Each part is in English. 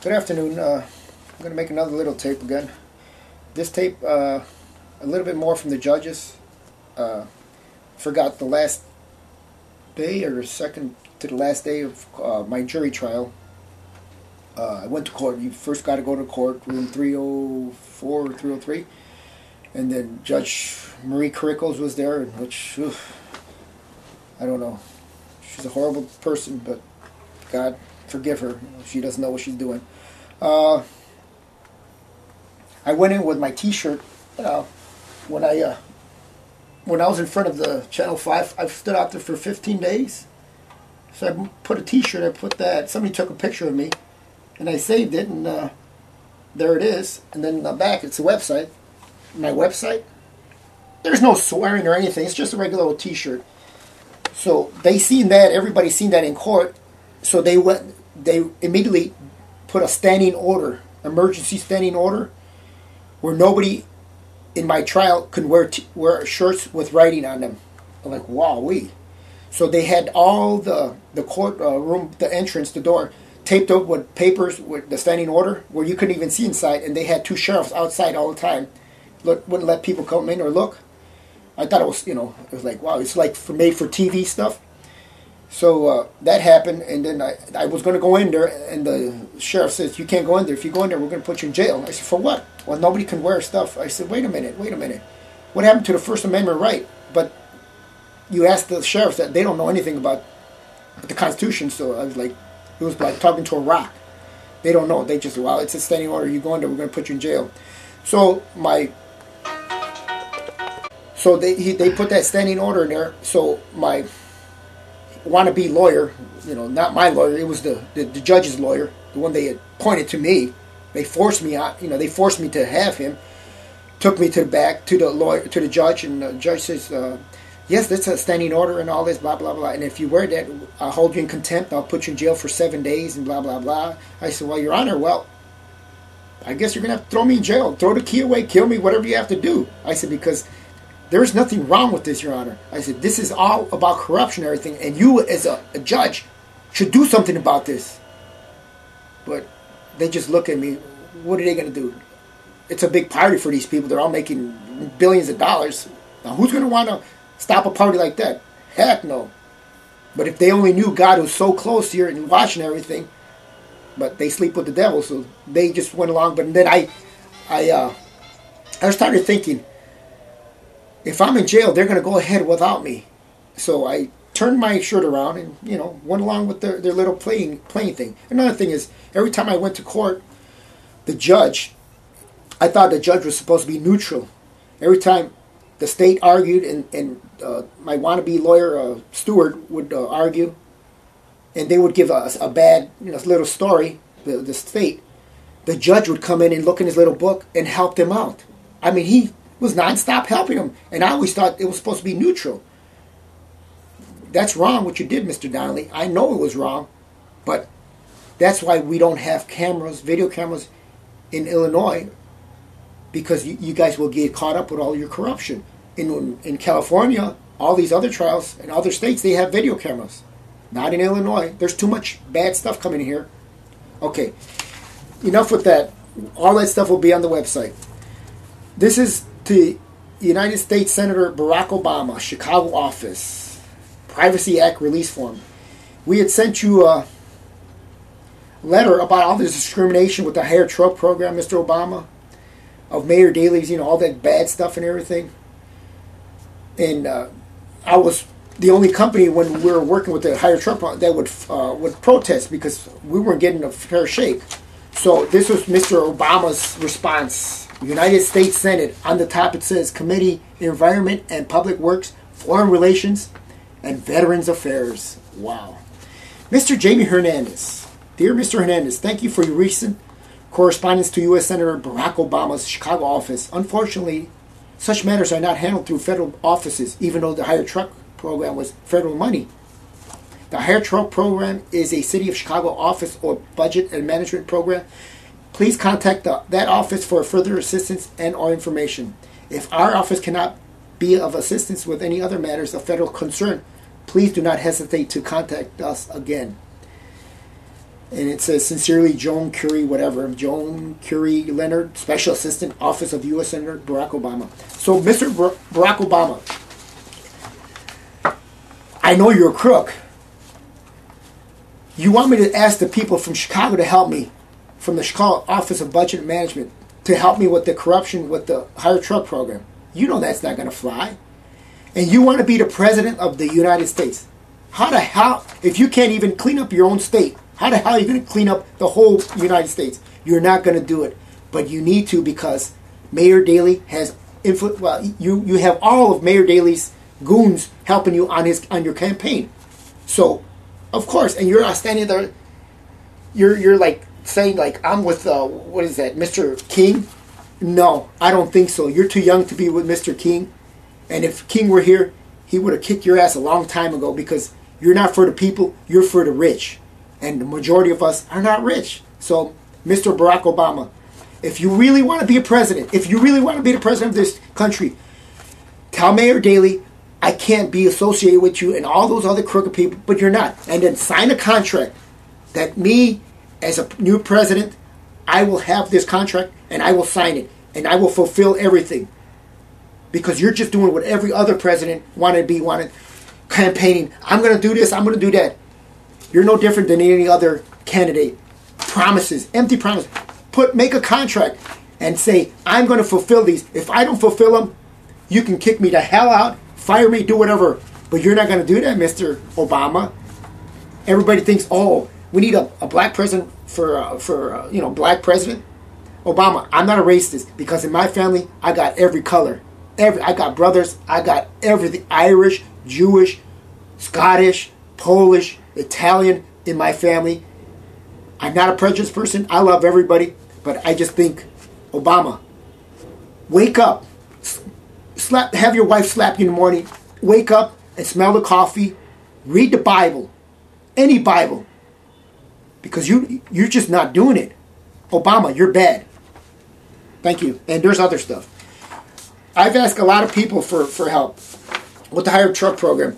Good afternoon. I'm going to make another little tape again. This tape, a little bit more from the judges. Forgot the last day or second to the last day of my jury trial. I went to court. You first got to go to court, room 304 or 303. And then Judge Marie Carrickos was there, which, I don't know. She's a horrible person, but God forgive her. She doesn't know what she's doing. I went in with my T-shirt. When I was in front of the Channel 5, I stood out there for 15 days. So I put a T-shirt. I put that. Somebody took a picture of me, and I saved it, and there it is. And then in the back, it's a website. My website. There's no swearing or anything. It's just a regular old T-shirt. So they seen that. Everybody seen that in court. So they immediately put a standing order, emergency standing order, where nobody in my trial could wear shirts with writing on them. I'm like, wow-wee. So they had all the court room, the entrance, the door, taped up with papers with the standing order where you couldn't even see inside, and they had two sheriffs outside all the time. Wouldn't let people come in or look. I thought it was, it was like, wow, it's like made for TV stuff. So that happened, and then I was going to go in there, and the sheriff says, you can't go in there. If you go in there, we're going to put you in jail. I said, for what? Well, nobody can wear stuff. I said, wait a minute. What happened to the First Amendment right? But you ask the sheriffs that they don't know anything about the Constitution, so I was like, it was like talking to a rock. They don't know. They just, well, it's a standing order. You go in there, we're going to put you in jail. So they put that standing order in there, so my wannabe lawyer, not my lawyer, it was the judge's lawyer, the one they appointed to me. They forced me out, they forced me to have him. Took me to the back to the lawyer, to the judge, and the judge says, yes, that's a standing order and all this, blah, blah, blah. And if you wear that, I'll hold you in contempt, I'll put you in jail for 7 days, and blah, blah, blah. I said, well, Your Honor, I guess you're going to have to throw me in jail. Throw the key away, kill me, whatever you have to do. I said, because there's nothing wrong with this, Your Honor. I said, this is all about corruption and everything, and you as a judge should do something about this. But they just look at me. What are they going to do? It's a big party for these people. They're all making billions of dollars. Now, who's going to want to stop a party like that? Heck no. But if they only knew God was so close here and watching everything, but they sleep with the devil, so they just went along. But then I started thinking, if I'm in jail, they're going to go ahead without me. So I turned my shirt around and, went along with their little playing thing. Another thing is, every time I went to court, I thought the judge was supposed to be neutral. Every time the state argued and my wannabe lawyer, Stewart, would argue, and they would give us a bad little story, the state, the judge would come in and look in his little book and help them out. I mean, he was nonstop helping them, and I always thought it was supposed to be neutral. That's wrong what you did, Mr. Donnelly. I know it was wrong, but that's why we don't have cameras, video cameras in Illinois, because you guys will get caught up with all your corruption. In California, all these other trials in other states, they have video cameras. Not in Illinois. There's too much bad stuff coming in here. Okay, enough with that. All that stuff will be on the website. This is to United States Senator Barack Obama, Chicago office, Privacy Act release form. We had sent you a letter about all this discrimination with the hire truck program, Mr. Obama, of Mayor Daley's, all that bad stuff and everything. And I was the only company when we were working with the hire truck that would protest because we weren't getting a fair shake. So this was Mr. Obama's response. United States Senate. On the top it says Committee, Environment and Public Works, Foreign Relations, and Veterans Affairs. Wow. Mr. Jaime Hernandez. Dear Mr. Hernandez, thank you for your recent correspondence to U.S. Senator Barack Obama's Chicago office. Unfortunately, such matters are not handled through federal offices, even though the hire truck program was federal money. The hire truck program is a City of Chicago office or budget and management program. Please contact that office for further assistance and or information. If our office cannot be of assistance with any other matters of federal concern, please do not hesitate to contact us again. And it says, sincerely, Joan Curie, whatever. Joan Curie Leonard, Special Assistant, Office of U.S. Senator Barack Obama. So, Mr. Barack Obama, I know you're a crook. You want me to ask the people from Chicago to help me, from the Chicago Office of Budget and Management, to help me with the corruption with the hired truck program. You know that's not going to fly. And you want to be the president of the United States. How the hell, if you can't even clean up your own state, how the hell are you going to clean up the whole United States? You're not going to do it. But you need to, because Mayor Daley has influence. Well, you have all of Mayor Daley's goons helping you on your campaign. So, of course, and you're standing there, you're like saying like, I'm with, what is that, Mr. King? No, I don't think so. You're too young to be with Mr. King. And if King were here, he would have kicked your ass a long time ago, because you're not for the people, you're for the rich. And the majority of us are not rich. So, Mr. Barack Obama, if you really want to be a president, if you really want to be the president of this country, tell Mayor Daley, I can't be associated with you and all those other crooked people, but you're not. And then sign a contract that me, as a new president, I will have this contract and I will sign it. And I will fulfill everything. Because you're just doing what every other president wanted, campaigning. I'm going to do this, I'm going to do that. You're no different than any other candidate. Promises, empty promises. Make a contract and say, I'm going to fulfill these. If I don't fulfill them, you can kick me the hell out, fire me, do whatever. But you're not going to do that, Mr. Obama. Everybody thinks, oh, we need a black president for black president. Obama, I'm not a racist, because in my family, I got every color. I got brothers, I got everything. Irish, Jewish, Scottish, Polish, Italian in my family. I'm not a prejudiced person. I love everybody. But I just think, Obama, wake up. Have your wife slap you in the morning. Wake up and smell the coffee. Read the Bible. Any Bible. Because you're just not doing it. Obama, you're bad. Thank you. And there's other stuff. I've asked a lot of people for help with the hired truck program.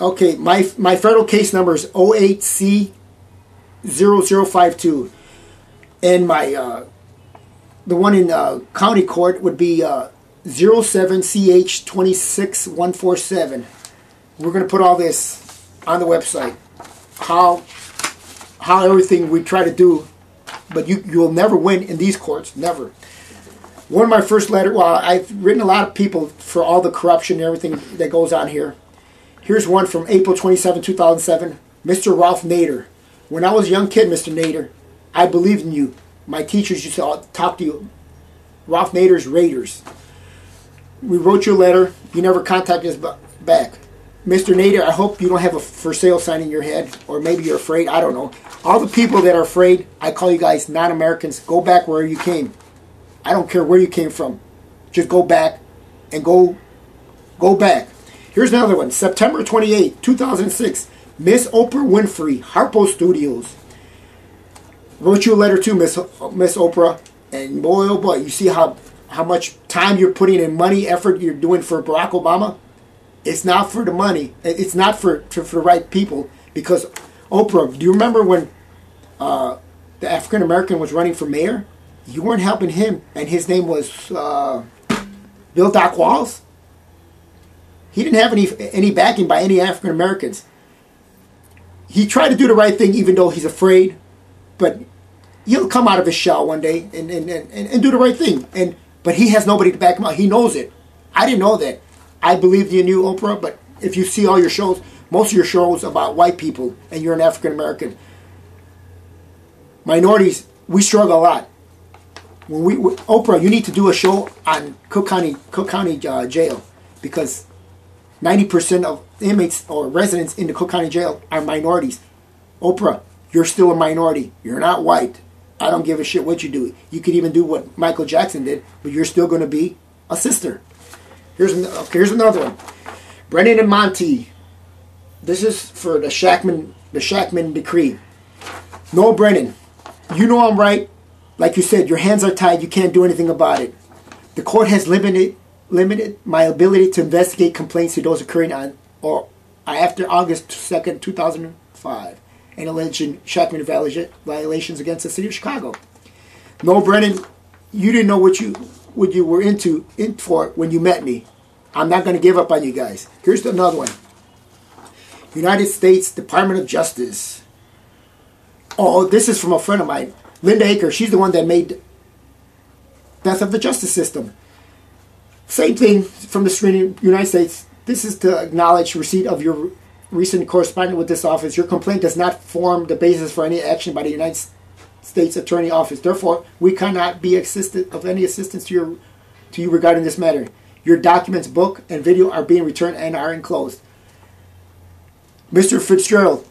Okay, my federal case number is 08C0052. And my the one in county court would be 07CH26147. We're going to put all this on the website. How everything we try to do, but you'll never win in these courts, never. One of my first letters, well, I've written a lot of people for all the corruption and everything that goes on here. Here's one from April 27, 2007. Mr. Ralph Nader. When I was a young kid, Mr. Nader, I believed in you. My teachers used to talk to you. Ralph Nader's Raiders. We wrote you a letter. You never contacted us back. Mr. Nader, I hope you don't have a for sale sign in your head. Or maybe you're afraid. I don't know. All the people that are afraid, I call you guys non-Americans. Go back where you came. I don't care where you came from. Just go back and go back. Here's another one. September 28, 2006. Miss Oprah Winfrey, Harpo Studios. Wrote you a letter too, Miss Oprah. And boy, oh boy, you see how much time you're putting in, money, effort you're doing for Barack Obama? It's not for the money. It's not for the right people. Because Oprah, do you remember when the African American was running for mayor? You weren't helping him, and his name was Bill Doc Walls. He didn't have any backing by any African Americans. He tried to do the right thing, even though he's afraid. But he'll come out of his shell one day and do the right thing. But he has nobody to back him up. He knows it. I didn't know that. I believed in you, Oprah. But if you see all your shows, most of your shows about white people, and you're an African American. Minorities, we struggle a lot. Oprah, you need to do a show on Cook County Jail, because 90% of inmates or residents in the Cook County Jail are minorities. Oprah, you're still a minority. You're not white. I don't give a shit what you do. You could even do what Michael Jackson did, but you're still going to be a sister. Here's another one. Brennan and Monty. This is for the Shackman decree. No, Brennan, you know I'm right. Like you said, your hands are tied. You can't do anything about it. The court has limited my ability to investigate complaints to those occurring on or after August 2nd, 2005. and alleged Shackman violations against the city of Chicago. No, Brennan, you didn't know what you were in for when you met me. I'm not going to give up on you guys. Here's another one. United States Department of Justice. Oh, this is from a friend of mine, Linda Aker. She's the one that made Death of the Justice System. Same thing from the screening, United States. This is to acknowledge receipt of your recent correspondence with this office. Your complaint does not form the basis for any action by the United States Attorney Office. Therefore, we cannot be of any assistance to you regarding this matter. Your documents, book, and video are being returned and are enclosed. Mr. Fitzgerald,